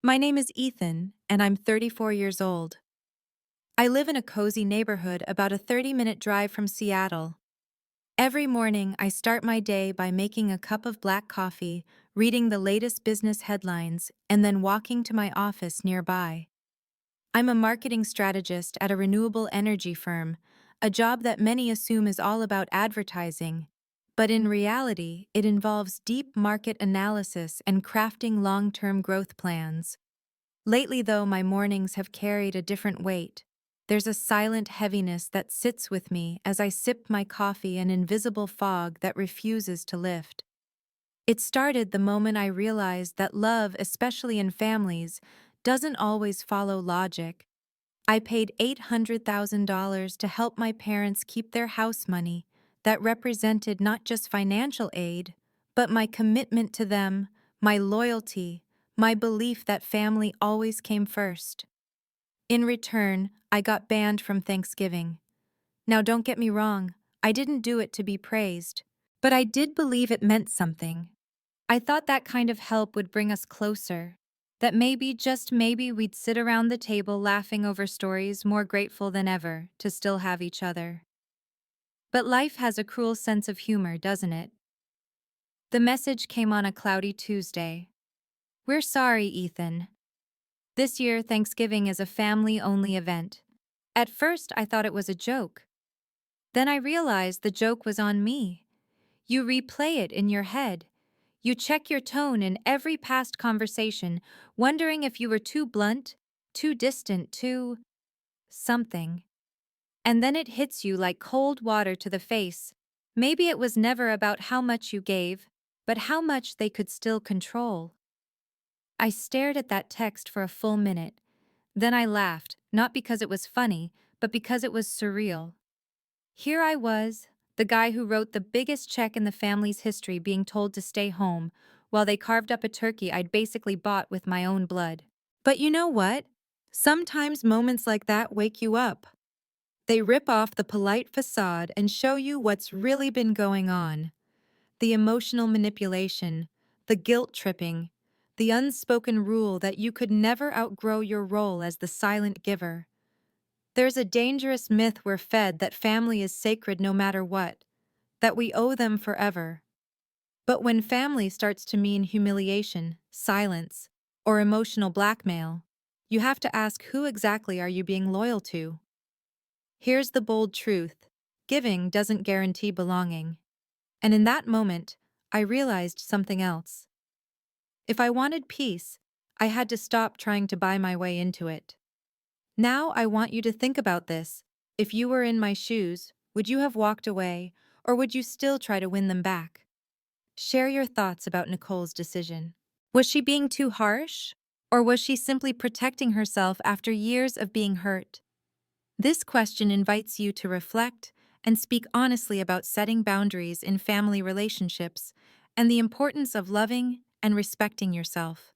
My name is Ethan, and I'm 34 years old. I live in a cozy neighborhood about a 30-minute drive from Seattle. Every morning, I start my day by making a cup of black coffee, reading the latest business headlines, and then walking to my office nearby. I'm a marketing strategist at a renewable energy firm, a job that many assume is all about advertising. But in reality, it involves deep market analysis and crafting long-term growth plans. Lately, though, my mornings have carried a different weight. There's a silent heaviness that sits with me as I sip my coffee, an invisible fog that refuses to lift. It started the moment I realized that love, especially in families, doesn't always follow logic. I paid $800,000 to help my parents keep their house money that represented not just financial aid, but my commitment to them, my loyalty, my belief that family always came first. In return, I got banned from Thanksgiving. Now, don't get me wrong, I didn't do it to be praised, but I did believe it meant something. I thought that kind of help would bring us closer. That maybe, just maybe, we'd sit around the table laughing over stories, more grateful than ever to still have each other. But life has a cruel sense of humor, doesn't it? The message came on a cloudy Tuesday. "We're sorry, Ethan. This year, Thanksgiving is a family-only event." At first, I thought it was a joke. Then I realized the joke was on me. You replay it in your head. You check your tone in every past conversation, wondering if you were too blunt, too distant, too something. And then it hits you like cold water to the face. Maybe it was never about how much you gave, but how much they could still control. I stared at that text for a full minute. Then I laughed, not because it was funny, but because it was surreal. Here I was, the guy who wrote the biggest check in the family's history, being told to stay home, while they carved up a turkey I'd basically bought with my own blood. But you know what? Sometimes moments like that wake you up. They rip off the polite facade and show you what's really been going on. The emotional manipulation, the guilt tripping, the unspoken rule that you could never outgrow your role as the silent giver. There's a dangerous myth we're fed that family is sacred no matter what, that we owe them forever. But when family starts to mean humiliation, silence, or emotional blackmail, you have to ask, who exactly are you being loyal to? Here's the bold truth: giving doesn't guarantee belonging. And in that moment, I realized something else. If I wanted peace, I had to stop trying to buy my way into it. Now I want you to think about this. If you were in my shoes, would you have walked away, or would you still try to win them back? Share your thoughts about Nicole's decision. Was she being too harsh? Or was she simply protecting herself after years of being hurt? This question invites you to reflect and speak honestly about setting boundaries in family relationships and the importance of loving and respecting yourself.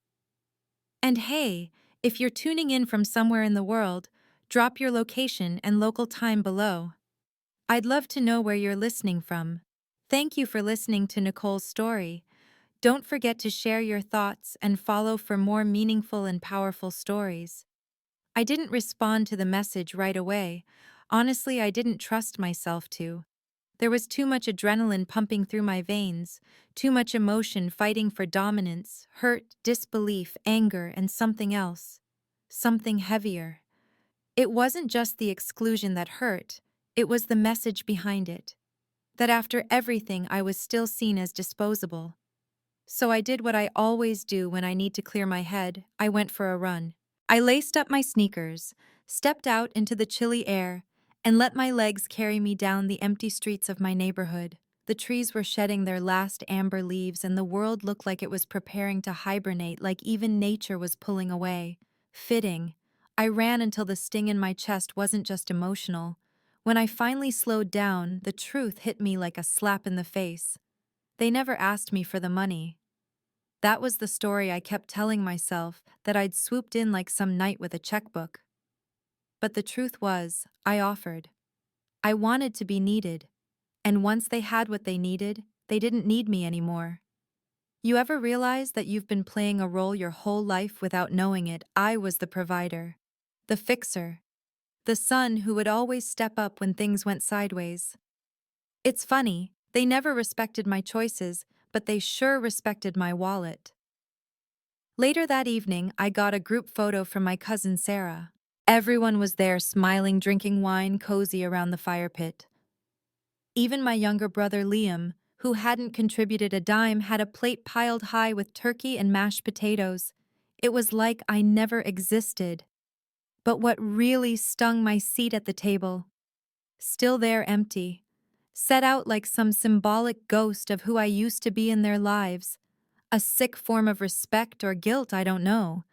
And hey, if you're tuning in from somewhere in the world, drop your location and local time below. I'd love to know where you're listening from. Thank you for listening to Nicole's story. Don't forget to share your thoughts and follow for more meaningful and powerful stories. I didn't respond to the message right away. Honestly, I didn't trust myself to. There was too much adrenaline pumping through my veins, too much emotion fighting for dominance, hurt, disbelief, anger, and something else. Something heavier. It wasn't just the exclusion that hurt, it was the message behind it. That after everything, I was still seen as disposable. So I did what I always do when I need to clear my head. I went for a run. I laced up my sneakers, stepped out into the chilly air, and let my legs carry me down the empty streets of my neighborhood. The trees were shedding their last amber leaves, and the world looked like it was preparing to hibernate, like even nature was pulling away. Fitting. I ran until the sting in my chest wasn't just emotional. When I finally slowed down, the truth hit me like a slap in the face. They never asked me for the money. That was the story I kept telling myself, that I'd swooped in like some knight with a checkbook. But the truth was, I offered. I wanted to be needed. And once they had what they needed, they didn't need me anymore. You ever realize that you've been playing a role your whole life without knowing it? I was the provider, the fixer, the son who would always step up when things went sideways. It's funny, they never respected my choices, but they sure respected my wallet. Later that evening, I got a group photo from my cousin Sarah. Everyone was there smiling, drinking wine, cozy around the fire pit. Even my younger brother Liam, who hadn't contributed a dime, had a plate piled high with turkey and mashed potatoes. It was like I never existed. But what really stung my seat at the table, still there empty, set out like some symbolic ghost of who I used to be in their lives. A sick form of respect or guilt, I don't know,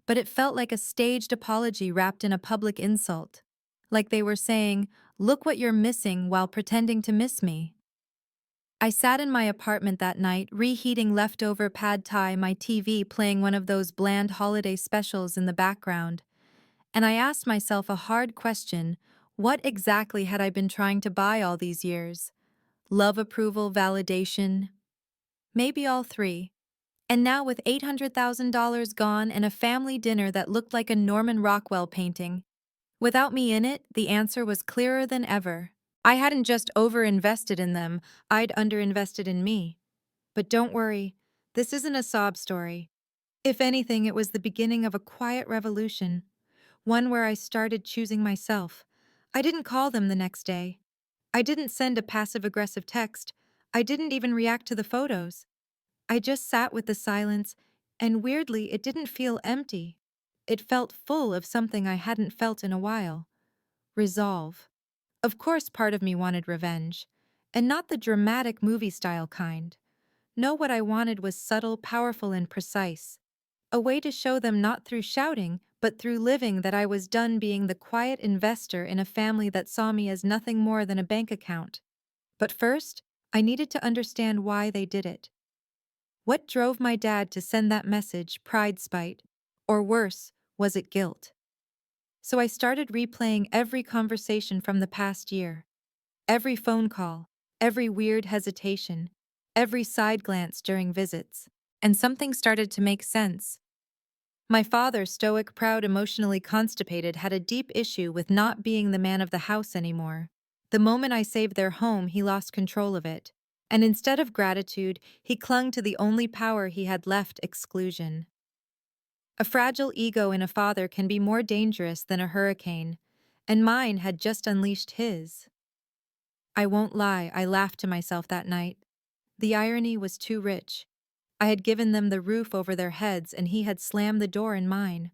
but it felt like a staged apology wrapped in a public insult. Like they were saying, "Look what you're missing," while pretending to miss me. I sat in my apartment that night, reheating leftover pad thai, my TV playing one of those bland holiday specials in the background, and I asked myself a hard question: what exactly had I been trying to buy all these years? Love, approval, validation? Maybe all three. And now, with $800,000 gone and a family dinner that looked like a Norman Rockwell painting, without me in it, the answer was clearer than ever. I hadn't just overinvested in them, I'd underinvested in me. But don't worry, this isn't a sob story. If anything, it was the beginning of a quiet revolution, one where I started choosing myself. I didn't call them the next day. I didn't send a passive-aggressive text. I didn't even react to the photos. I just sat with the silence, and weirdly, it didn't feel empty. It felt full of something I hadn't felt in a while: resolve. Of course, part of me wanted revenge, and not the dramatic movie-style kind. No, what I wanted was subtle, powerful, and precise. A way to show them not through shouting, but through living, that I was done being the quiet investor in a family that saw me as nothing more than a bank account. But first, I needed to understand why they did it. What drove my dad to send that message? Pride, spite? Or worse, was it guilt? So I started replaying every conversation from the past year. Every phone call, every weird hesitation, every side glance during visits. And something started to make sense. My father, stoic, proud, emotionally constipated, had a deep issue with not being the man of the house anymore. The moment I saved their home, he lost control of it. And instead of gratitude, he clung to the only power he had left: exclusion. A fragile ego in a father can be more dangerous than a hurricane, and mine had just unleashed his. I won't lie, I laughed to myself that night. The irony was too rich. I had given them the roof over their heads, and he had slammed the door in mine.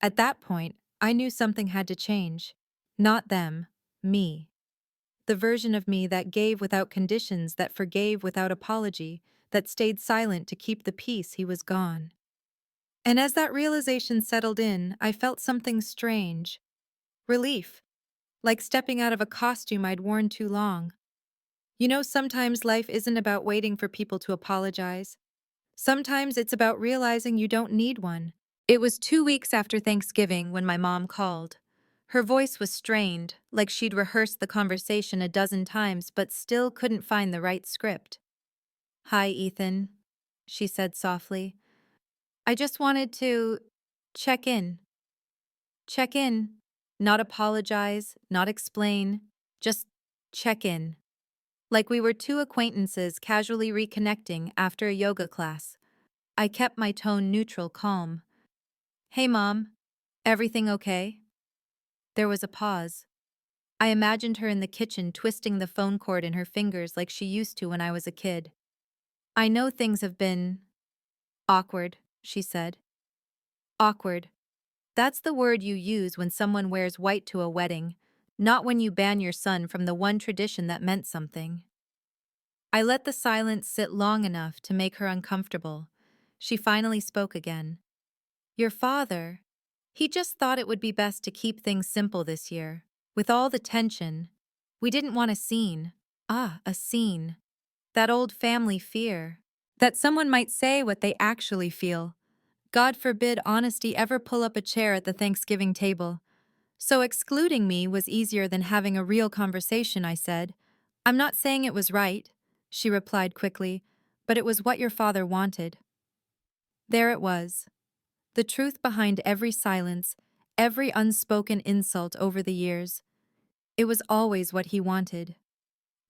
At that point, I knew something had to change. Not them, me. The version of me that gave without conditions, that forgave without apology, that stayed silent to keep the peace. He was gone. And as that realization settled in, I felt something strange. Relief, like stepping out of a costume I'd worn too long. You know, sometimes life isn't about waiting for people to apologize. Sometimes it's about realizing you don't need one. It was 2 weeks after Thanksgiving when my mom called. Her voice was strained, like she'd rehearsed the conversation a dozen times but still couldn't find the right script. "Hi, Ethan," she said softly. "I just wanted to check in. Check in. Not apologize, not explain, just check in. Like we were two acquaintances casually reconnecting after a yoga class." I kept my tone neutral, calm. "Hey, Mom. Everything okay?" There was a pause. I imagined her in the kitchen twisting the phone cord in her fingers like she used to when I was a kid. "I know things have been awkward," she said. Awkward. That's the word you use when someone wears white to a wedding, not when you ban your son from the one tradition that meant something. I let the silence sit long enough to make her uncomfortable. She finally spoke again. "Your father, he just thought it would be best to keep things simple this year. With all the tension, we didn't want a scene." Ah, a scene. That old family fear. That someone might say what they actually feel. God forbid honesty ever pull up a chair at the Thanksgiving table. So excluding me was easier than having a real conversation, I said. "I'm not saying it was right," she replied quickly, but it was what your father wanted. There it was, the truth behind every silence, every unspoken insult over the years. It was always what he wanted.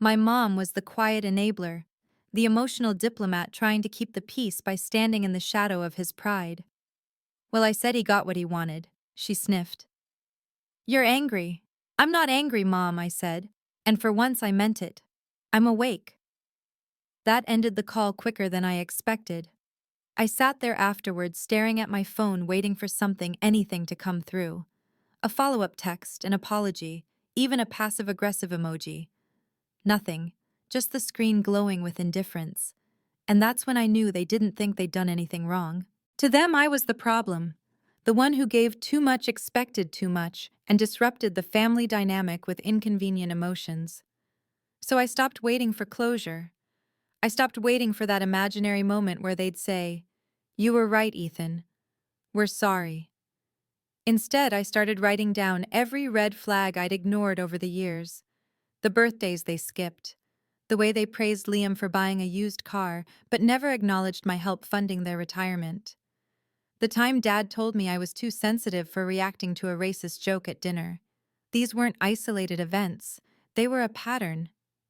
My mom was the quiet enabler, the emotional diplomat trying to keep the peace by standing in the shadow of his pride. Well, I said he got what he wanted, she sniffed. You're angry. I'm not angry, Mom, I said, and for once I meant it. I'm awake. That ended the call quicker than I expected. I sat there afterwards staring at my phone waiting for anything to come through. A follow-up text, an apology, even a passive-aggressive emoji. Nothing, just the screen glowing with indifference. And that's when I knew they didn't think they'd done anything wrong. To them, I was the problem. The one who gave too much, expected too much, and disrupted the family dynamic with inconvenient emotions. So I stopped waiting for closure. I stopped waiting for that imaginary moment where they'd say, "You were right, Ethan. We're sorry." Instead, I started writing down every red flag I'd ignored over the years. The birthdays they skipped. The way they praised Liam for buying a used car, but never acknowledged my help funding their retirement. The time Dad told me I was too sensitive for reacting to a racist joke at dinner. These weren't isolated events. They were a pattern.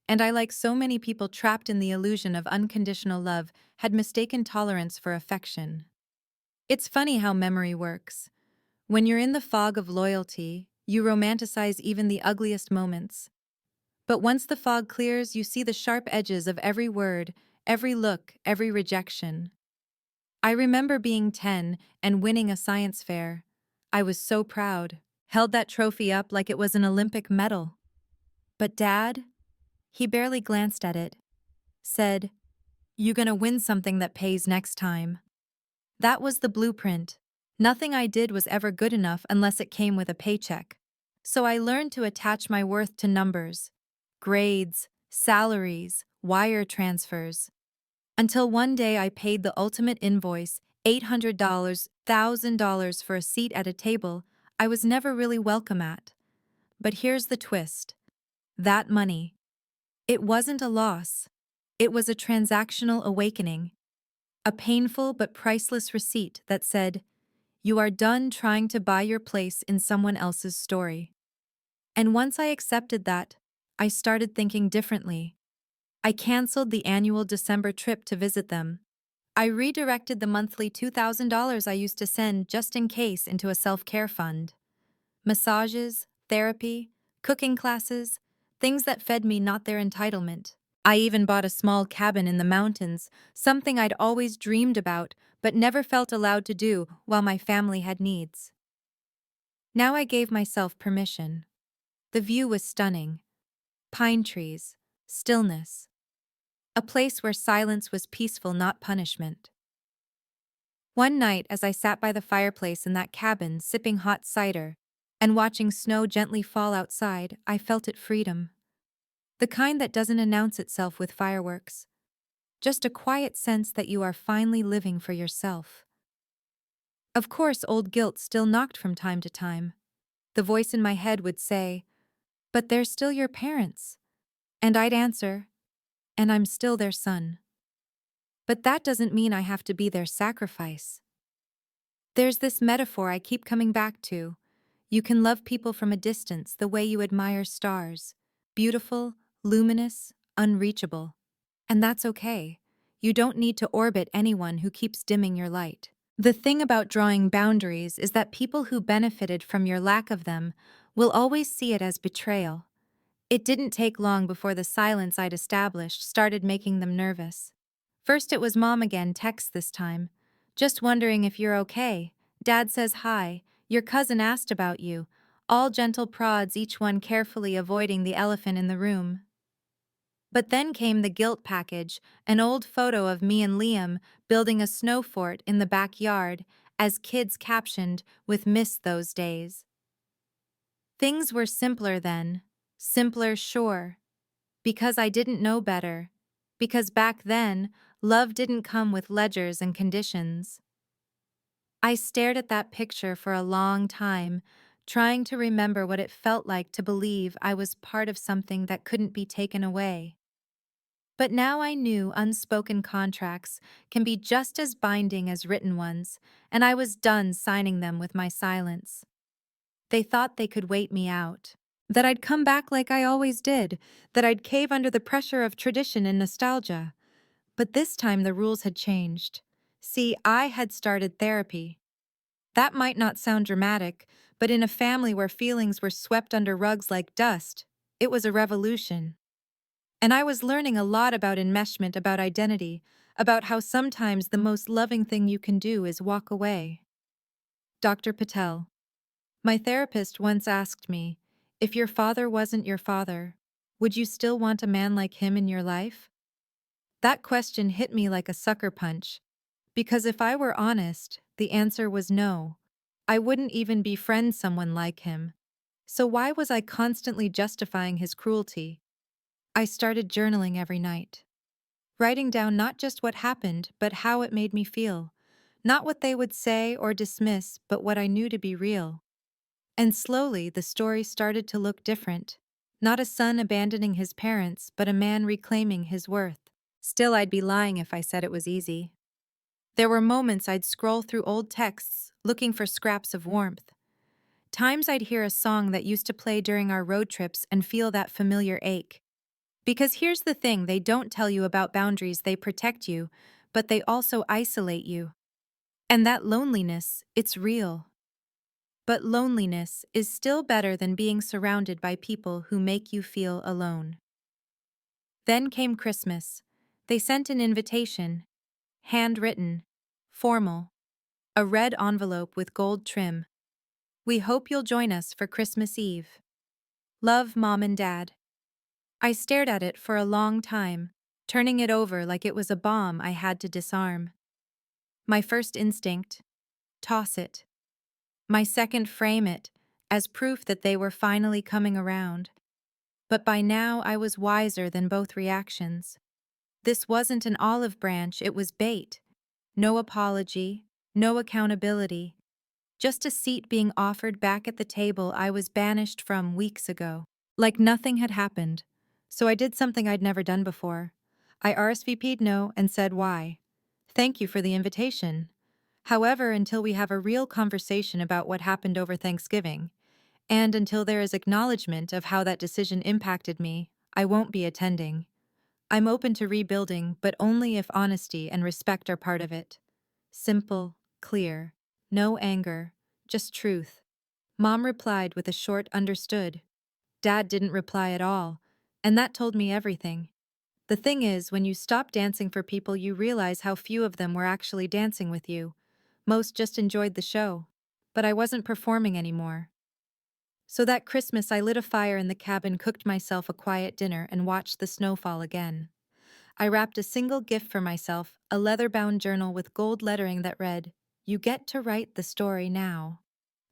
And I, like so many people trapped in the illusion of unconditional love, had mistaken tolerance for affection. It's funny how memory works. When you're in the fog of loyalty, you romanticize even the ugliest moments. But once the fog clears, you see the sharp edges of every word, every look, every rejection. I remember being 10 and winning a science fair. I was so proud, held that trophy up like it was an Olympic medal. But Dad, he barely glanced at it, said, "You gonna win something that pays next time." That was the blueprint. Nothing I did was ever good enough unless it came with a paycheck. So I learned to attach my worth to numbers, grades, salaries, wire transfers. Until one day I paid the ultimate invoice, $800, $1,000 for a seat at a table I was never really welcome at. But here's the twist. That money, it wasn't a loss. It was a transactional awakening. A painful but priceless receipt that said, "You are done trying to buy your place in someone else's story." And once I accepted that, I started thinking differently. I canceled the annual December trip to visit them. I redirected the monthly $2,000 I used to send just in case into a self-care fund. Massages, therapy, cooking classes, things that fed me, not their entitlement. I even bought a small cabin in the mountains, something I'd always dreamed about but never felt allowed to do while my family had needs. Now I gave myself permission. The view was stunning. Pine trees, stillness. A place where silence was peaceful, not punishment. One night, as I sat by the fireplace in that cabin sipping hot cider and watching snow gently fall outside, I felt it freedom. The kind that doesn't announce itself with fireworks. Just a quiet sense that you are finally living for yourself. Of course, old guilt still knocked from time to time. The voice in my head would say, "But they're still your parents." And I'd answer, "And I'm still their son." But that doesn't mean I have to be their sacrifice. There's this metaphor I keep coming back to. You can love people from a distance the way you admire stars. Beautiful, luminous, unreachable. And that's okay. You don't need to orbit anyone who keeps dimming your light. The thing about drawing boundaries is that people who benefited from your lack of them will always see it as betrayal. It didn't take long before the silence I'd established started making them nervous. First it was Mom again, text this time. "Just wondering if you're okay. Dad says hi. Your cousin asked about you." All gentle prods, each one carefully avoiding the elephant in the room. But then came the guilt package, an old photo of me and Liam building a snow fort in the backyard, as kids captioned with "miss those days." Things were simpler then. Simpler, sure. Because I didn't know better. Because back then, love didn't come with ledgers and conditions. I stared at that picture for a long time, trying to remember what it felt like to believe I was part of something that couldn't be taken away. But now I knew unspoken contracts can be just as binding as written ones, and I was done signing them with my silence. They thought they could wait me out. That I'd come back like I always did, that I'd cave under the pressure of tradition and nostalgia. But this time the rules had changed. See, I had started therapy. That might not sound dramatic, but in a family where feelings were swept under rugs like dust, it was a revolution. And I was learning a lot about enmeshment, about identity, about how sometimes the most loving thing you can do is walk away. Dr. Patel. My therapist once asked me, if your father wasn't your father, would you still want a man like him in your life? That question hit me like a sucker punch, because if I were honest, the answer was no. I wouldn't even befriend someone like him. So why was I constantly justifying his cruelty? I started journaling every night, writing down not just what happened, but how it made me feel. Not what they would say or dismiss, but what I knew to be real. And slowly, the story started to look different. Not a son abandoning his parents, but a man reclaiming his worth. Still, I'd be lying if I said it was easy. There were moments I'd scroll through old texts, looking for scraps of warmth. Times I'd hear a song that used to play during our road trips and feel that familiar ache. Because here's the thing, they don't tell you about boundaries, they protect you, but they also isolate you. And that loneliness, it's real. But loneliness is still better than being surrounded by people who make you feel alone. Then came Christmas. They sent an invitation, handwritten, formal, a red envelope with gold trim. We hope you'll join us for Christmas Eve. Love, Mom and Dad. I stared at it for a long time, turning it over like it was a bomb I had to disarm. My first instinct, toss it. My second, frame it, as proof that they were finally coming around. But by now I was wiser than both reactions. This wasn't an olive branch, it was bait. No apology, no accountability. Just a seat being offered back at the table I was banished from weeks ago. Like nothing had happened. So I did something I'd never done before. I RSVP'd no and said why. Thank you for the invitation. However, until we have a real conversation about what happened over Thanksgiving, and until there is acknowledgement of how that decision impacted me, I won't be attending. I'm open to rebuilding, but only if honesty and respect are part of it. Simple, clear, no anger, just truth. Mom replied with a short understood. Dad didn't reply at all, and that told me everything. The thing is, when you stop dancing for people, you realize how few of them were actually dancing with you. Most just enjoyed the show. But I wasn't performing anymore. So that Christmas, I lit a fire in the cabin, cooked myself a quiet dinner, and watched the snow fall again. I wrapped a single gift for myself, a leather-bound journal with gold lettering that read, "You get to write the story now."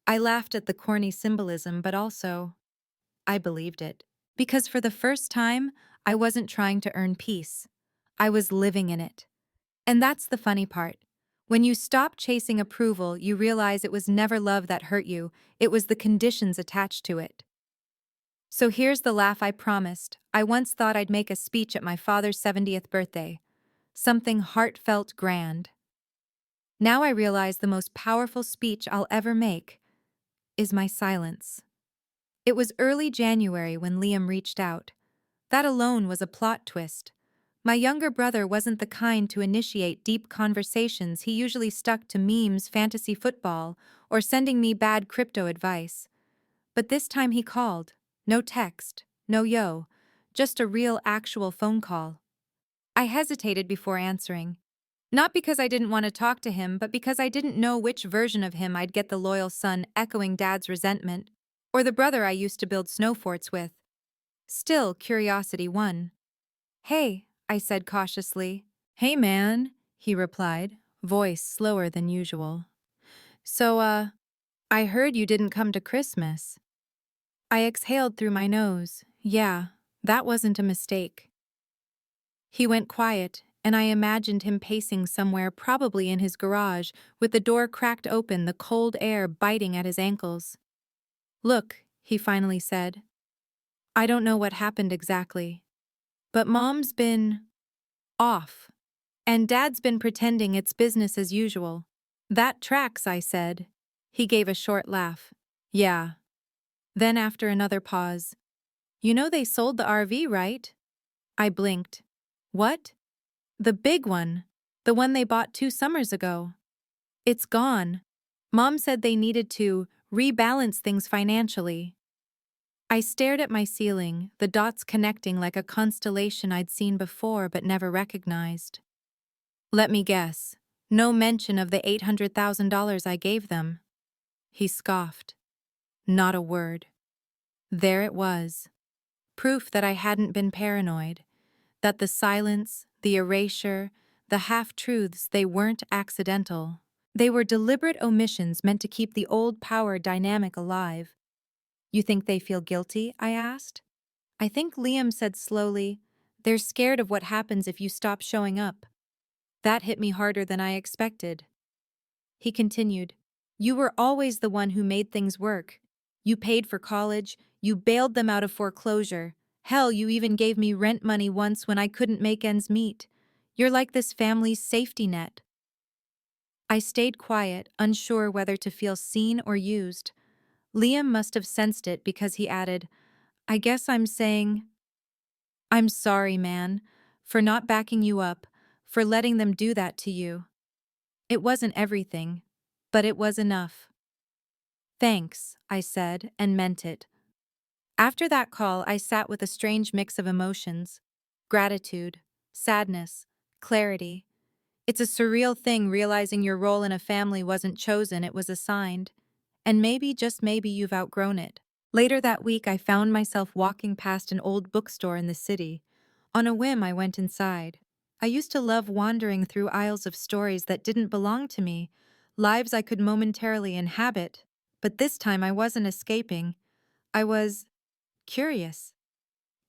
I laughed at the corny symbolism, but also, I believed it. Because for the first time, I wasn't trying to earn peace. I was living in it. And that's the funny part. When you stop chasing approval, you realize it was never love that hurt you, it was the conditions attached to it. So here's the laugh I promised. I once thought I'd make a speech at my father's 70th birthday. Something heartfelt, grand. Now I realize the most powerful speech I'll ever make is my silence. It was early January when Liam reached out. That alone was a plot twist. My younger brother wasn't the kind to initiate deep conversations. He usually stuck to memes, fantasy football, or sending me bad crypto advice. But this time he called. No text, no yo, just a real actual phone call. I hesitated before answering. Not because I didn't want to talk to him, but because I didn't know which version of him I'd get, the loyal son echoing Dad's resentment, or the brother I used to build snow forts with. Still, curiosity won. "Hey," I said cautiously. "Hey, man," he replied, voice slower than usual. So, I heard you didn't come to Christmas." I exhaled through my nose. Yeah, that wasn't a mistake. He went quiet, and I imagined him pacing somewhere, probably in his garage, with the door cracked open, the cold air biting at his ankles. "Look," he finally said. "I don't know what happened exactly. But Mom's been Off. And Dad's been pretending it's business as usual. That tracks, I said. He gave a short laugh. Yeah. Then after another pause. You know they sold the RV, right? I blinked. What? The big one. The one they bought 2 summers ago. It's gone. Mom said they needed to rebalance things financially. I stared at my ceiling, the dots connecting like a constellation I'd seen before but never recognized. Let me guess. No mention of the $800,000 I gave them. He scoffed. Not a word. There it was. Proof that I hadn't been paranoid. That the silence, the erasure, the half-truths, they weren't accidental. They were deliberate omissions meant to keep the old power dynamic alive. You think they feel guilty? I asked. I think Liam said slowly, they're scared of what happens if you stop showing up. That hit me harder than I expected. He continued, you were always the one who made things work. You paid for college, you bailed them out of foreclosure. Hell, you even gave me rent money once when I couldn't make ends meet. You're like this family's safety net. I stayed quiet, unsure whether to feel seen or used. Liam must have sensed it because he added, I guess I'm saying, I'm sorry, man, for not backing you up, for letting them do that to you. It wasn't everything, but it was enough. Thanks, I said, and meant it. After that call, I sat with a strange mix of emotions. Gratitude, sadness, clarity. It's a surreal thing realizing your role in a family wasn't chosen, it was assigned. And maybe, just maybe, you've outgrown it. Later that week, I found myself walking past an old bookstore in the city. On a whim, I went inside. I used to love wandering through aisles of stories that didn't belong to me, lives I could momentarily inhabit. But this time I wasn't escaping. I was curious.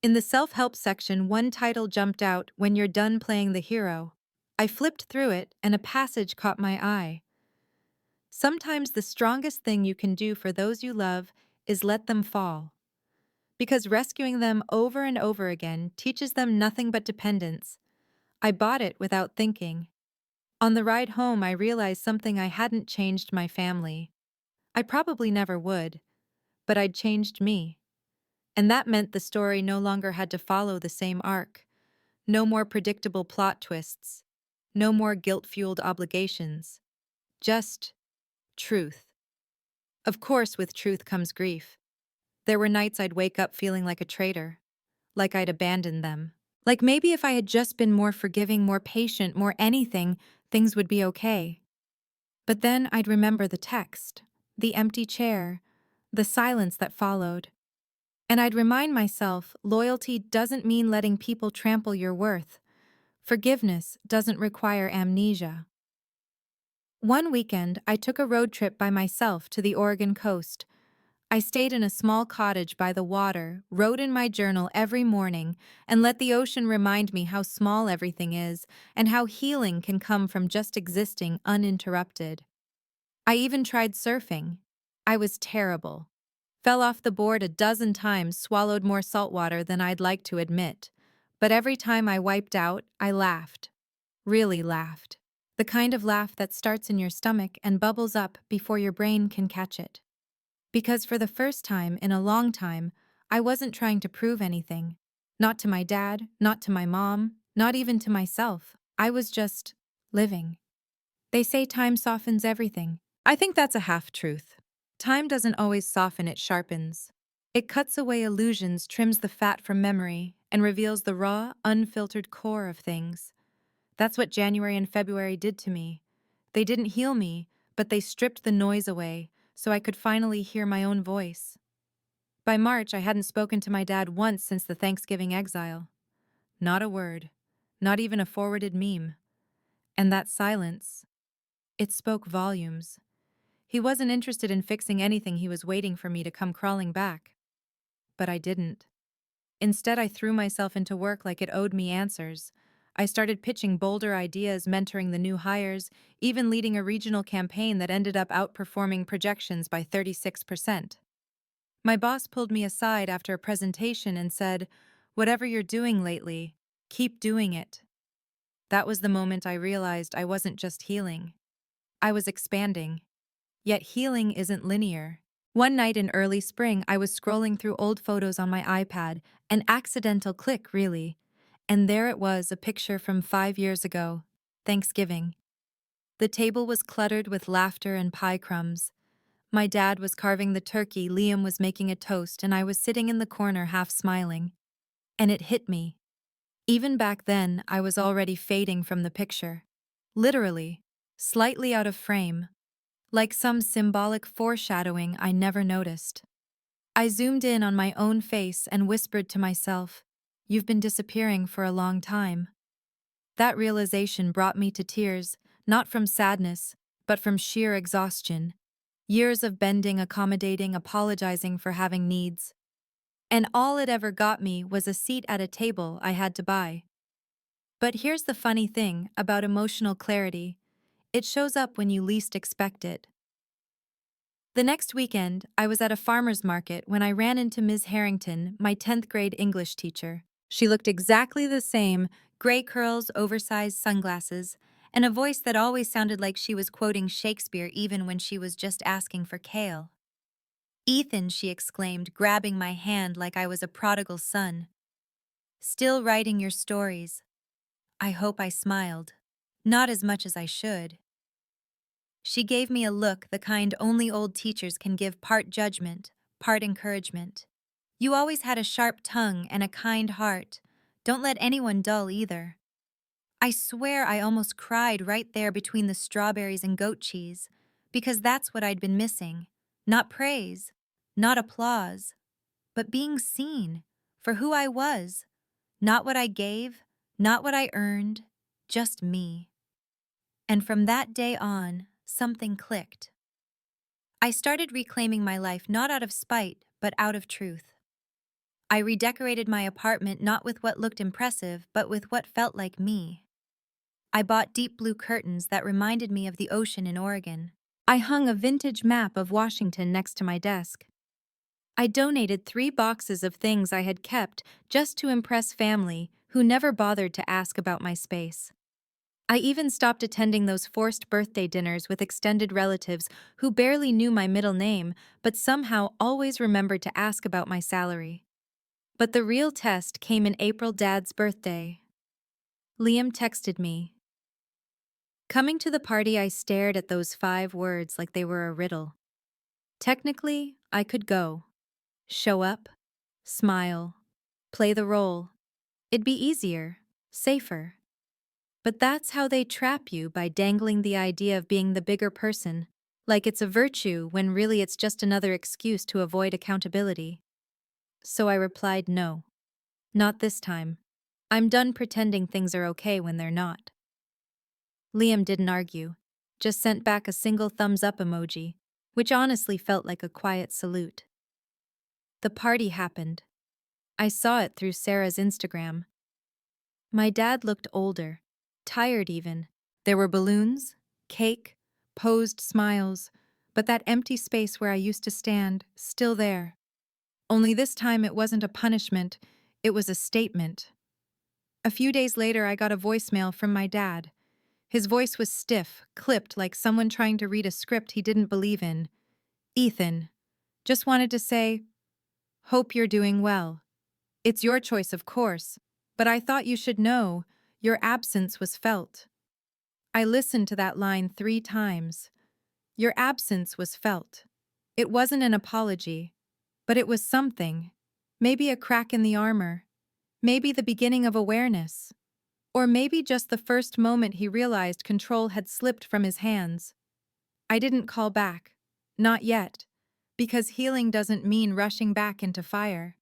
In the self-help section, one title jumped out, When You're Done Playing the Hero. I flipped through it, and a passage caught my eye. Sometimes the strongest thing you can do for those you love is let them fall. Because rescuing them over and over again teaches them nothing but dependence. I bought it without thinking. On the ride home, I realized something I hadn't changed my family. I probably never would, but I'd changed me. And that meant the story no longer had to follow the same arc. No more predictable plot twists. No more guilt-fueled obligations. Just truth. Of course, with truth comes grief. There were nights I'd wake up feeling like a traitor, like I'd abandoned them. Like maybe if I had just been more forgiving, more patient, more anything, things would be okay. But then I'd remember the text, the empty chair, the silence that followed. And I'd remind myself, loyalty doesn't mean letting people trample your worth. Forgiveness doesn't require amnesia. One weekend, I took a road trip by myself to the Oregon coast. I stayed in a small cottage by the water, wrote in my journal every morning, and let the ocean remind me how small everything is and how healing can come from just existing uninterrupted. I even tried surfing. I was terrible. Fell off the board a dozen times, swallowed more salt water than I'd like to admit. But every time I wiped out, I laughed. Really laughed. The kind of laugh that starts in your stomach and bubbles up before your brain can catch it. Because for the first time in a long time, I wasn't trying to prove anything. Not to my dad, not to my mom, not even to myself. I was just living. They say time softens everything. I think that's a half-truth. Time doesn't always soften, it sharpens. It cuts away illusions, trims the fat from memory, and reveals the raw, unfiltered core of things. That's what January and February did to me. They didn't heal me, but they stripped the noise away, so I could finally hear my own voice. By March, I hadn't spoken to my dad once since the Thanksgiving exile. Not a word. Not even a forwarded meme. And that silence, it spoke volumes. He wasn't interested in fixing anything, he was waiting for me to come crawling back. But I didn't. Instead, I threw myself into work like it owed me answers. I started pitching bolder ideas, mentoring the new hires, even leading a regional campaign that ended up outperforming projections by 36%. My boss pulled me aside after a presentation and said, "Whatever you're doing lately, keep doing it." That was the moment I realized I wasn't just healing. I was expanding. Yet healing isn't linear. One night in early spring, I was scrolling through old photos on my iPad, an accidental click, really. And there it was, a picture from 5 years ago, Thanksgiving. The table was cluttered with laughter and pie crumbs. My dad was carving the turkey, Liam was making a toast, and I was sitting in the corner half smiling. And it hit me. Even back then, I was already fading from the picture. Literally, slightly out of frame, like some symbolic foreshadowing I never noticed. I zoomed in on my own face and whispered to myself, "You've been disappearing for a long time." That realization brought me to tears, not from sadness, but from sheer exhaustion. Years of bending, accommodating, apologizing for having needs. And all it ever got me was a seat at a table I had to buy. But here's the funny thing about emotional clarity: it shows up when you least expect it. The next weekend, I was at a farmer's market when I ran into Ms. Harrington, my 10th grade English teacher. She looked exactly the same: gray curls, oversized sunglasses, and a voice that always sounded like she was quoting Shakespeare even when she was just asking for kale. "Ethan," she exclaimed, grabbing my hand like I was a prodigal son. "Still writing your stories." I hope I smiled. Not as much as I should. She gave me a look, the kind only old teachers can give, part judgment, part encouragement. "You always had a sharp tongue and a kind heart. Don't let anyone dull either." I swear I almost cried right there between the strawberries and goat cheese, because that's what I'd been missing. Not praise, not applause, but being seen for who I was. Not what I gave, not what I earned, just me. And from that day on, something clicked. I started reclaiming my life not out of spite, but out of truth. I redecorated my apartment not with what looked impressive, but with what felt like me. I bought deep blue curtains that reminded me of the ocean in Oregon. I hung a vintage map of Washington next to my desk. I donated 3 boxes of things I had kept just to impress family who never bothered to ask about my space. I even stopped attending those forced birthday dinners with extended relatives who barely knew my middle name but somehow always remembered to ask about my salary. But the real test came in April, Dad's birthday. Liam texted me. Coming to the party, I stared at those 5 words like they were a riddle. Technically, I could go. Show up, smile, play the role. It'd be easier, safer. But that's how they trap you, by dangling the idea of being the bigger person, like it's a virtue when really it's just another excuse to avoid accountability. So I replied no. Not this time. I'm done pretending things are okay when they're not. Liam didn't argue, just sent back a single thumbs up emoji, which honestly felt like a quiet salute. The party happened. I saw it through Sarah's Instagram. My dad looked older, tired even. There were balloons, cake, posed smiles, but that empty space where I used to stand, still there. Only this time it wasn't a punishment, it was a statement. A few days later, I got a voicemail from my dad. His voice was stiff, clipped like someone trying to read a script he didn't believe in. "Ethan, just wanted to say, hope you're doing well. It's your choice, of course, but I thought you should know your absence was felt." I listened to that line 3 times. Your absence was felt. It wasn't an apology, but it was something. Maybe a crack in the armor. Maybe the beginning of awareness. Or maybe just the first moment he realized control had slipped from his hands. I didn't call back. Not yet. Because healing doesn't mean rushing back into fire.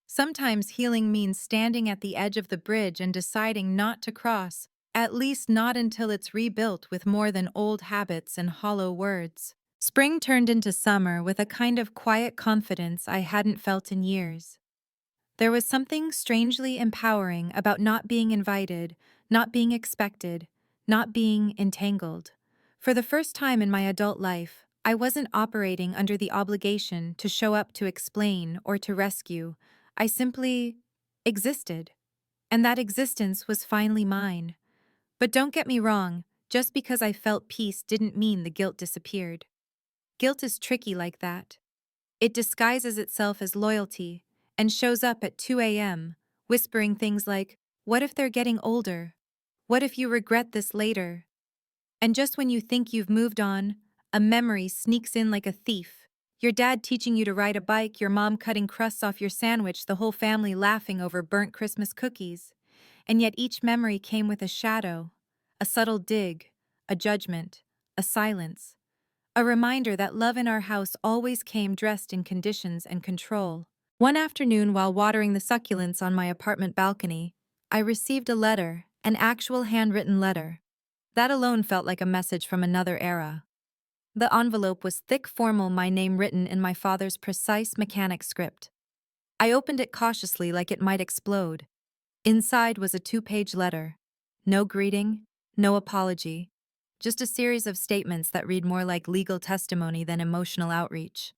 Sometimes healing means standing at the edge of the bridge and deciding not to cross, at least not until it's rebuilt with more than old habits and hollow words. Spring turned into summer with a kind of quiet confidence I hadn't felt in years. There was something strangely empowering about not being invited, not being expected, not being entangled. For the first time in my adult life, I wasn't operating under the obligation to show up to explain or to rescue. I simply existed. And that existence was finally mine. But don't get me wrong, just because I felt peace didn't mean the guilt disappeared. Guilt is tricky like that. It disguises itself as loyalty and shows up at 2 a.m., whispering things like, "What if they're getting older? What if you regret this later?" And just when you think you've moved on, a memory sneaks in like a thief. Your dad teaching you to ride a bike, your mom cutting crusts off your sandwich, the whole family laughing over burnt Christmas cookies. And yet each memory came with a shadow, a subtle dig, a judgment, a silence, a reminder that love in our house always came dressed in conditions and control. One afternoon, while watering the succulents on my apartment balcony, I received a letter, an actual handwritten letter. That alone felt like a message from another era. The envelope was thick, formal, my name written in my father's precise mechanic script. I opened it cautiously like it might explode. Inside was a 2-page letter. No greeting, no apology, just a series of statements that read more like legal testimony than emotional outreach.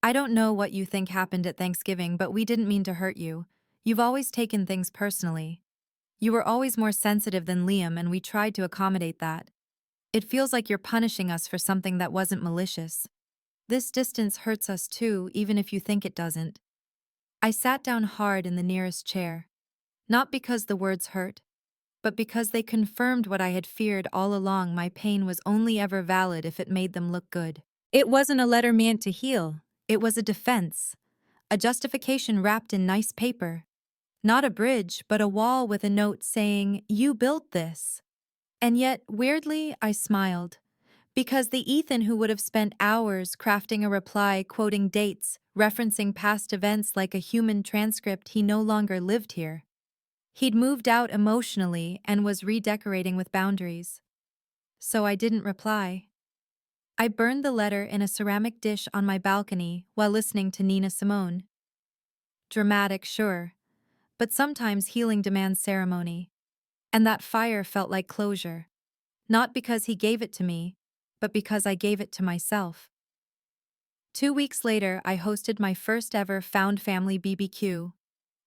"I don't know what you think happened at Thanksgiving, but we didn't mean to hurt you. You've always taken things personally. You were always more sensitive than Liam, and we tried to accommodate that. It feels like you're punishing us for something that wasn't malicious. This distance hurts us too, even if you think it doesn't." I sat down hard in the nearest chair. Not because the words hurt, but because they confirmed what I had feared all along. My pain was only ever valid if it made them look good. It wasn't a letter meant to heal. It was a defense. A justification wrapped in nice paper. Not a bridge, but a wall with a note saying, "You built this." And yet, weirdly, I smiled. Because the Ethan who would have spent hours crafting a reply, quoting dates, referencing past events like a human transcript, he no longer lived here. He'd moved out emotionally and was redecorating with boundaries. So I didn't reply. I burned the letter in a ceramic dish on my balcony while listening to Nina Simone. Dramatic, sure, but sometimes healing demands ceremony. And that fire felt like closure. Not because he gave it to me, but because I gave it to myself. 2 weeks later, I hosted my first ever found family BBQ.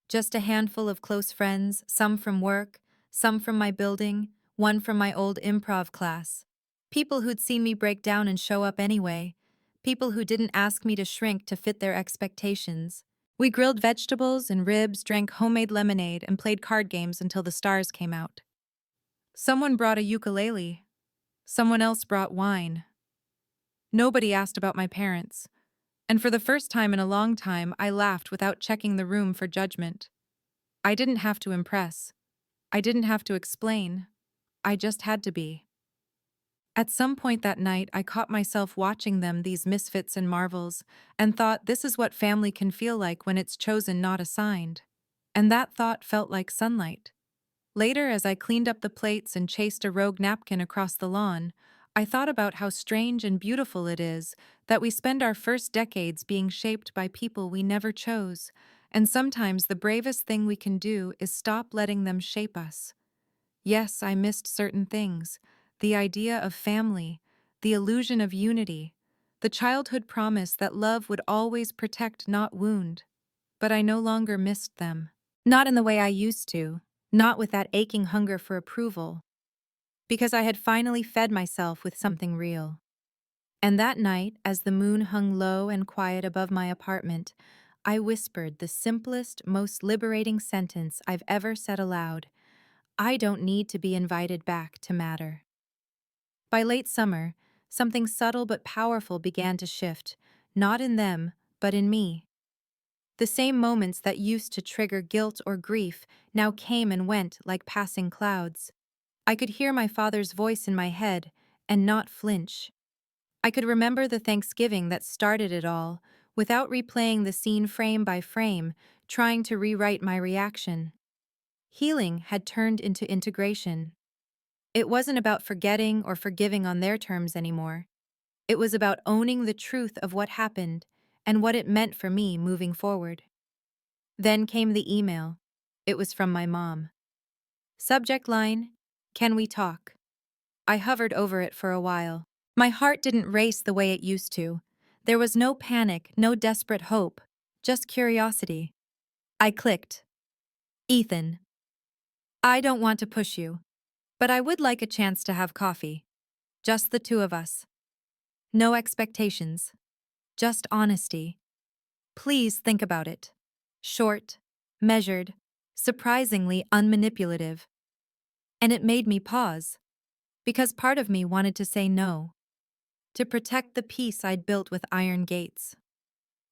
Just a handful of close friends, some from work, some from my building, one from my old improv class. People who'd seen me break down and show up anyway. People who didn't ask me to shrink to fit their expectations. We grilled vegetables and ribs, drank homemade lemonade, and played card games until the stars came out. Someone brought a ukulele. Someone else brought wine. Nobody asked about my parents. And for the first time in a long time, I laughed without checking the room for judgment. I didn't have to impress. I didn't have to explain. I just had to be. At some point that night, I caught myself watching them, these misfits and marvels, and thought, this is what family can feel like when it's chosen, not assigned. And that thought felt like sunlight. Later, as I cleaned up the plates and chased a rogue napkin across the lawn, I thought about how strange and beautiful it is that we spend our first decades being shaped by people we never chose, and sometimes the bravest thing we can do is stop letting them shape us. Yes, I missed certain things: the idea of family, the illusion of unity, the childhood promise that love would always protect, not wound. But I no longer missed them. Not in the way I used to, not with that aching hunger for approval, because I had finally fed myself with something real. And that night, as the moon hung low and quiet above my apartment, I whispered the simplest, most liberating sentence I've ever said aloud: I don't need to be invited back to matter. By late summer, something subtle but powerful began to shift, not in them, but in me. The same moments that used to trigger guilt or grief now came and went like passing clouds. I could hear my father's voice in my head and not flinch. I could remember the Thanksgiving that started it all, without replaying the scene frame by frame, trying to rewrite my reaction. Healing had turned into integration. It wasn't about forgetting or forgiving on their terms anymore. It was about owning the truth of what happened and what it meant for me moving forward. Then came the email. It was from my mom. Subject line: "Can we talk?" I hovered over it for a while. My heart didn't race the way it used to. There was no panic, no desperate hope, just curiosity. I clicked. "Ethan, I don't want to push you. But I would like a chance to have coffee. Just the two of us. No expectations. Just honesty. Please think about it. Short, measured, surprisingly unmanipulative. And it made me pause, because part of me wanted to say no, to protect the peace I'd built with iron gates.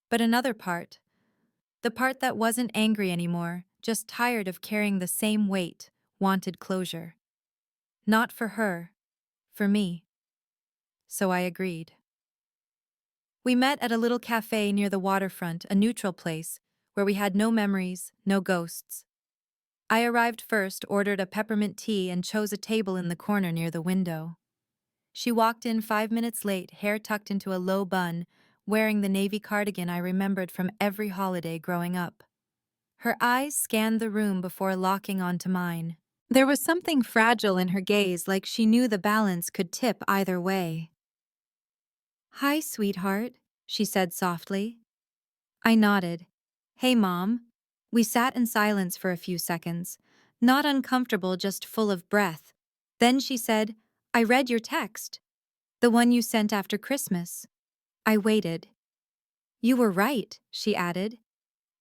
But another part, the part that wasn't angry anymore, just tired of carrying the same weight, wanted closure. Not for her, for me. So I agreed. We met at a little cafe near the waterfront, a neutral place, where we had no memories, no ghosts. I arrived first, ordered a peppermint tea, and chose a table in the corner near the window. She walked in 5 minutes late, hair tucked into a low bun, wearing the navy cardigan I remembered from every holiday growing up. Her eyes scanned the room before locking onto mine. There was something fragile in her gaze, like she knew the balance could tip either way. "Hi, sweetheart," she said softly. I nodded. "Hey, Mom." We sat in silence for a few seconds, not uncomfortable, just full of breath. Then she said, "I read your text. The one you sent after Christmas." I waited. "You were right," she added.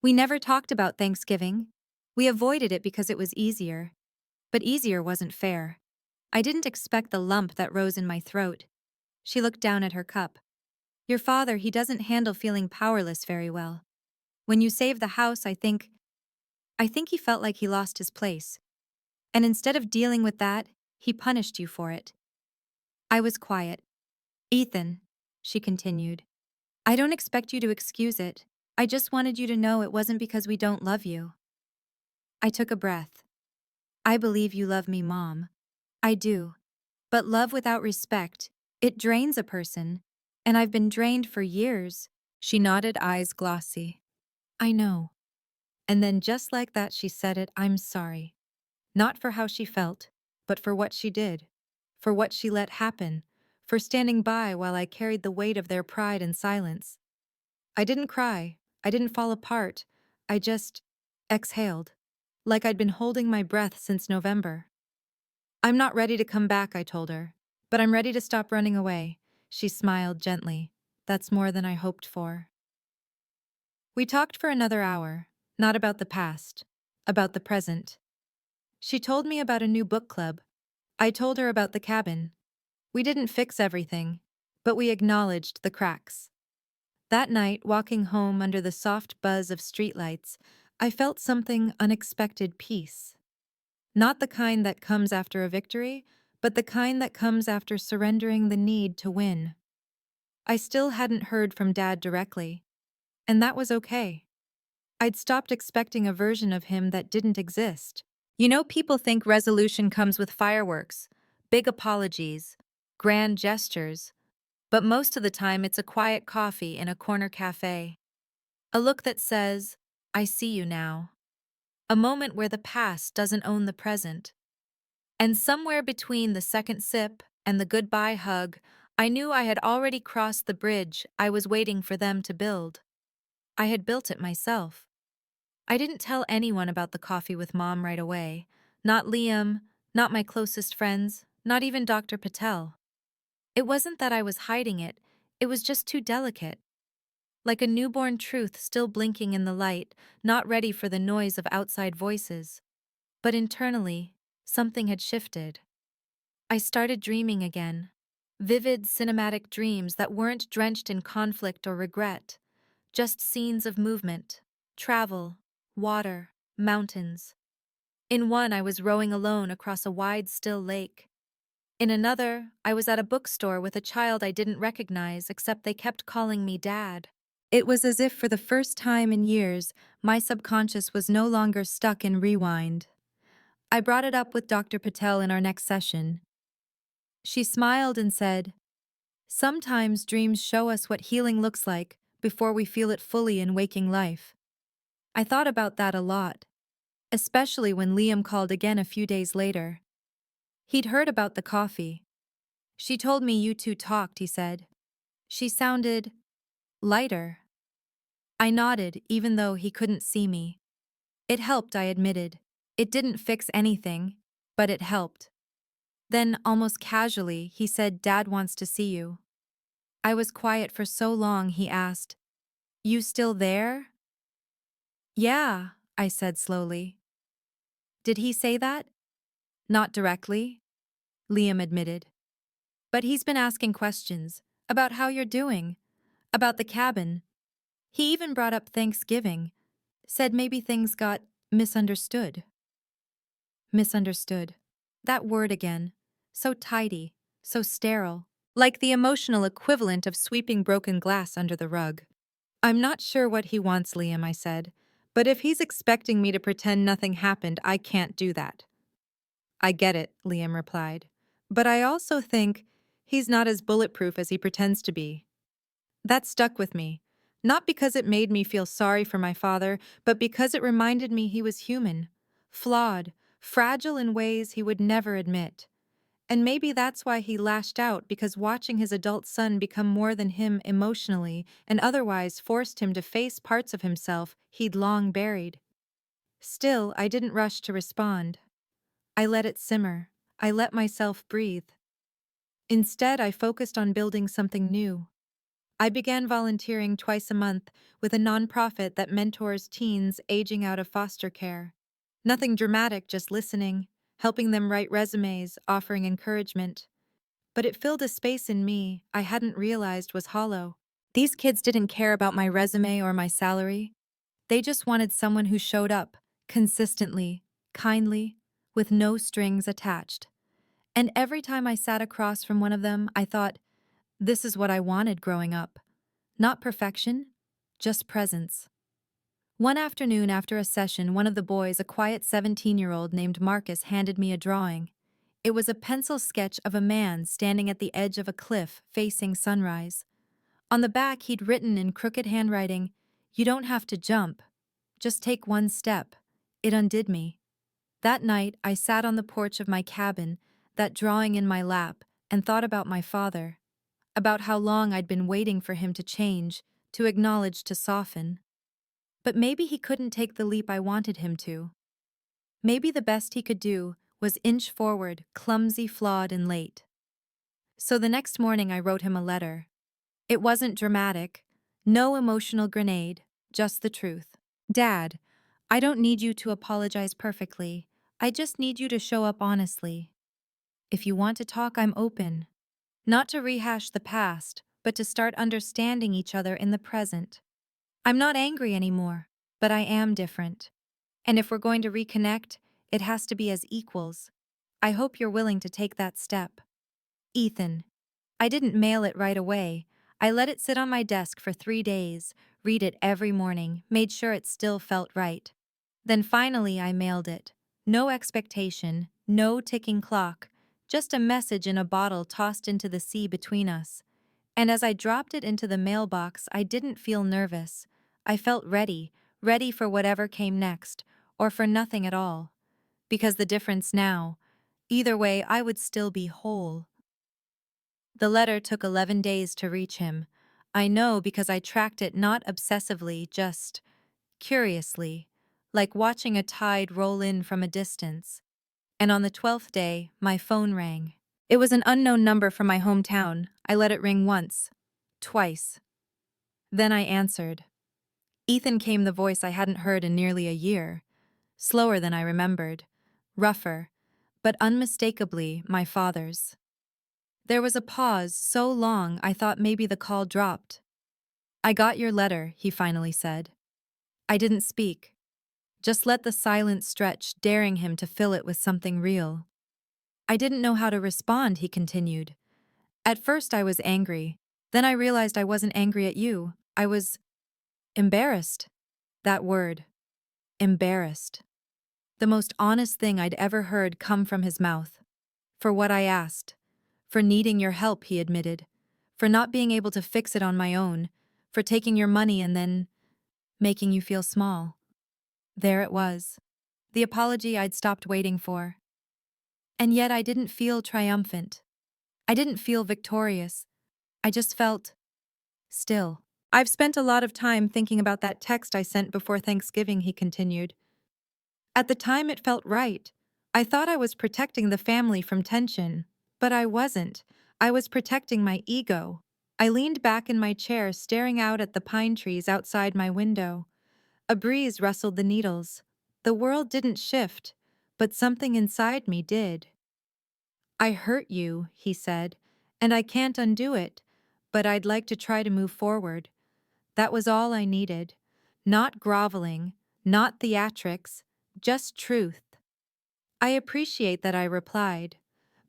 "We never talked about Thanksgiving. We avoided it because it was easier. But easier wasn't fair." I didn't expect the lump that rose in my throat. She looked down at her cup. "Your father, he doesn't handle feeling powerless very well. When you saved the house, I think he felt like he lost his place. And instead of dealing with that, he punished you for it." I was quiet. "Ethan," she continued, "I don't expect you to excuse it. I just wanted you to know it wasn't because we don't love you." I took a breath. "I believe you love me, Mom. I do. But love without respect, it drains a person. And I've been drained for years." She nodded, eyes glossy. "I know." And then just like that she said it, "I'm sorry." Not for how she felt, but for what she did. For what she let happen. For standing by while I carried the weight of their pride in silence. I didn't cry. I didn't fall apart. I just exhaled. Like I'd been holding my breath since November. "I'm not ready to come back," I told her. "But I'm ready to stop running away." She smiled gently. "That's more than I hoped for." We talked for another hour. Not about the past. About the present. She told me about a new book club. I told her about the cabin. We didn't fix everything, but we acknowledged the cracks. That night, walking home under the soft buzz of streetlights, I felt something unexpected: peace. Not the kind that comes after a victory, but the kind that comes after surrendering the need to win. I still hadn't heard from Dad directly, and that was okay. I'd stopped expecting a version of him that didn't exist. People think resolution comes with fireworks, big apologies, grand gestures, but most of the time it's a quiet coffee in a corner cafe. A look that says, "I see you now." A moment where the past doesn't own the present. And somewhere between the second sip and the goodbye hug, I knew I had already crossed the bridge I was waiting for them to build. I had built it myself. I didn't tell anyone about the coffee with Mom right away. Not Liam, not my closest friends, not even Dr. Patel. It wasn't that I was hiding it, it was just too delicate. Like a newborn truth still blinking in the light, not ready for the noise of outside voices. But internally, something had shifted. I started dreaming again. Vivid, cinematic dreams that weren't drenched in conflict or regret. Just scenes of movement, travel, water, mountains. In one, I was rowing alone across a wide, still lake. In another, I was at a bookstore with a child I didn't recognize, except they kept calling me Dad. It was as if for the first time in years, my subconscious was no longer stuck in rewind. I brought it up with Dr. Patel in our next session. She smiled and said, "Sometimes dreams show us what healing looks like before we feel it fully in waking life." I thought about that a lot, especially when Liam called again a few days later. He'd heard about the coffee. "She told me you two talked," he said. She sounded lighter. I nodded, even though he couldn't see me. It helped, I admitted. It didn't fix anything, but it helped. Then, almost casually, he said, "Dad wants to see you." I was quiet for so long, he asked, "You still there?" "Yeah," I said slowly. "Did he say that?" "Not directly," Liam admitted. "But he's been asking questions about how you're doing, about the cabin. He even brought up Thanksgiving, said maybe things got misunderstood." Misunderstood. That word again. So tidy, so sterile, like the emotional equivalent of sweeping broken glass under the rug. "I'm not sure what he wants, Liam," I said, "but if he's expecting me to pretend nothing happened, I can't do that." "I get it," Liam replied. "But I also think he's not as bulletproof as he pretends to be." That stuck with me, not because it made me feel sorry for my father, but because it reminded me he was human, flawed, fragile in ways he would never admit. And maybe that's why he lashed out, because watching his adult son become more than him emotionally and otherwise forced him to face parts of himself he'd long buried. Still, I didn't rush to respond. I let it simmer. I let myself breathe. Instead, I focused on building something new. I began volunteering twice a month with a nonprofit that mentors teens aging out of foster care. Nothing dramatic, just listening, helping them write resumes, offering encouragement. But it filled a space in me I hadn't realized was hollow. These kids didn't care about my resume or my salary. They just wanted someone who showed up, consistently, kindly, with no strings attached. And every time I sat across from one of them, I thought, this is what I wanted growing up. Not perfection, just presence. One afternoon after a session, one of the boys, a quiet 17-year-old named Marcus, handed me a drawing. It was a pencil sketch of a man standing at the edge of a cliff facing sunrise. On the back, he'd written in crooked handwriting, "You don't have to jump. Just take one step." It undid me. That night, I sat on the porch of my cabin, that drawing in my lap, and thought about my father. About how long I'd been waiting for him to change, to acknowledge, to soften. But maybe he couldn't take the leap I wanted him to. Maybe the best he could do was inch forward, clumsy, flawed, and late. So the next morning I wrote him a letter. It wasn't dramatic, no emotional grenade, just the truth. "Dad, I don't need you to apologize perfectly. I just need you to show up honestly. If you want to talk, I'm open. Not to rehash the past, but to start understanding each other in the present. I'm not angry anymore, but I am different. And if we're going to reconnect, it has to be as equals. I hope you're willing to take that step. Ethan." I didn't mail it right away. I let it sit on my desk for 3 days, read it every morning, made sure it still felt right. Then finally I mailed it. No expectation, no ticking clock, just a message in a bottle tossed into the sea between us. And as I dropped it into the mailbox, I didn't feel nervous. I felt ready, ready for whatever came next, or for nothing at all. Because the difference now, either way, I would still be whole. The letter took 11 days to reach him. I know because I tracked it not obsessively, just curiously, like watching a tide roll in from a distance. And on the 12th day, my phone rang. It was an unknown number from my hometown. I let it ring once, twice. Then I answered. Ethan came, the voice I hadn't heard in nearly a year. Slower than I remembered. Rougher, but unmistakably my father's. There was a pause so long I thought maybe the call dropped. "I got your letter," he finally said. I didn't speak. Just let the silence stretch, daring him to fill it with something real. "I didn't know how to respond," he continued. "At first I was angry. Then I realized I wasn't angry at you. I was embarrassed." That word. Embarrassed. The most honest thing I'd ever heard come from his mouth. For what I asked. For needing your help, he admitted. For not being able to fix it on my own. For taking your money and then making you feel small. There it was. The apology I'd stopped waiting for. And yet I didn't feel triumphant. I didn't feel victorious. I just felt still. "I've spent a lot of time thinking about that text I sent before Thanksgiving," he continued. "At the time it felt right. I thought I was protecting the family from tension, but I wasn't. I was protecting my ego. I leaned back in my chair, staring out at the pine trees outside my window. A breeze rustled the needles. The world didn't shift, but something inside me did. I hurt you, he said, and I can't undo it, but I'd like to try to move forward. That was all I needed. Not groveling, not theatrics, just truth. I appreciate that, I replied,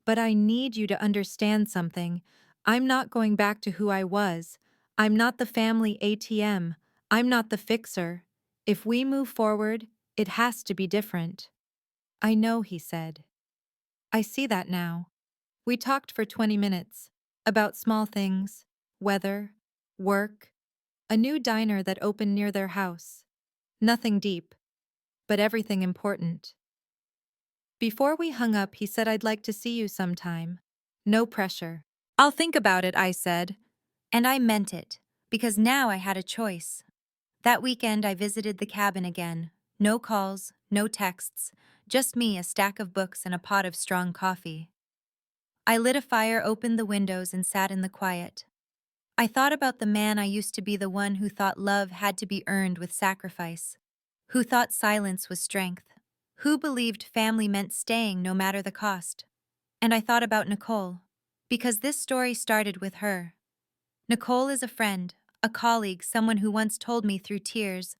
but I need you to understand something. I'm not going back to who I was. I'm not the family ATM. I'm not the fixer. If we move forward, it has to be different. I know, he said. I see that now. We talked for 20 minutes about small things, weather, work, a new diner that opened near their house. Nothing deep, but everything important. Before we hung up, he said, I'd like to see you sometime. No pressure. I'll think about it, I said. And I meant it, because now I had a choice. That weekend, I visited the cabin again. No calls, no texts, just me, a stack of books, and a pot of strong coffee. I lit a fire, opened the windows, and sat in the quiet. I thought about the man I used to be, the one who thought love had to be earned with sacrifice, who thought silence was strength, who believed family meant staying no matter the cost. And I thought about Nicole, because this story started with her. Nicole is a friend, a colleague, someone who once told me through tears,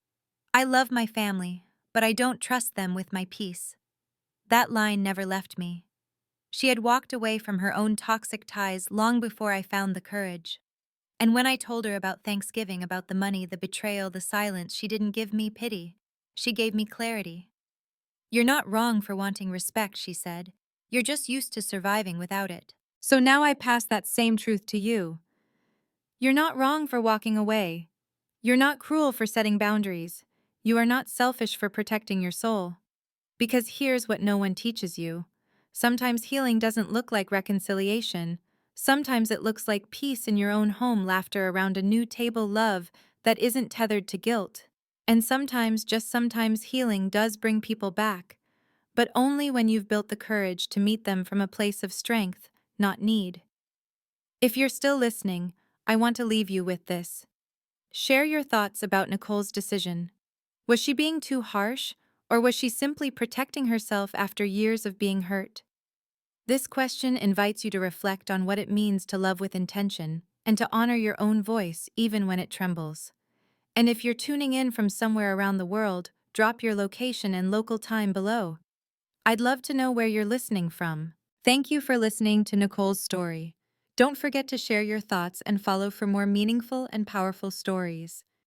I love my family, but I don't trust them with my peace. That line never left me. She had walked away from her own toxic ties long before I found the courage. And when I told her about Thanksgiving, about the money, the betrayal, the silence, she didn't give me pity. She gave me clarity. You're not wrong for wanting respect, she said. You're just used to surviving without it. So now I pass that same truth to you. You're not wrong for walking away. You're not cruel for setting boundaries. You are not selfish for protecting your soul. Because here's what no one teaches you. Sometimes healing doesn't look like reconciliation. Sometimes it looks like peace in your own home, laughter around a new table, love that isn't tethered to guilt. And sometimes, just sometimes, healing does bring people back, but only when you've built the courage to meet them from a place of strength, not need. If you're still listening, I want to leave you with this. Share your thoughts about Nicole's decision. Was she being too harsh, or was she simply protecting herself after years of being hurt? This question invites you to reflect on what it means to love with intention and to honor your own voice even when it trembles. And if you're tuning in from somewhere around the world, drop your location and local time below. I'd love to know where you're listening from. Thank you for listening to Nicole's story. Don't forget to share your thoughts and follow for more meaningful and powerful stories.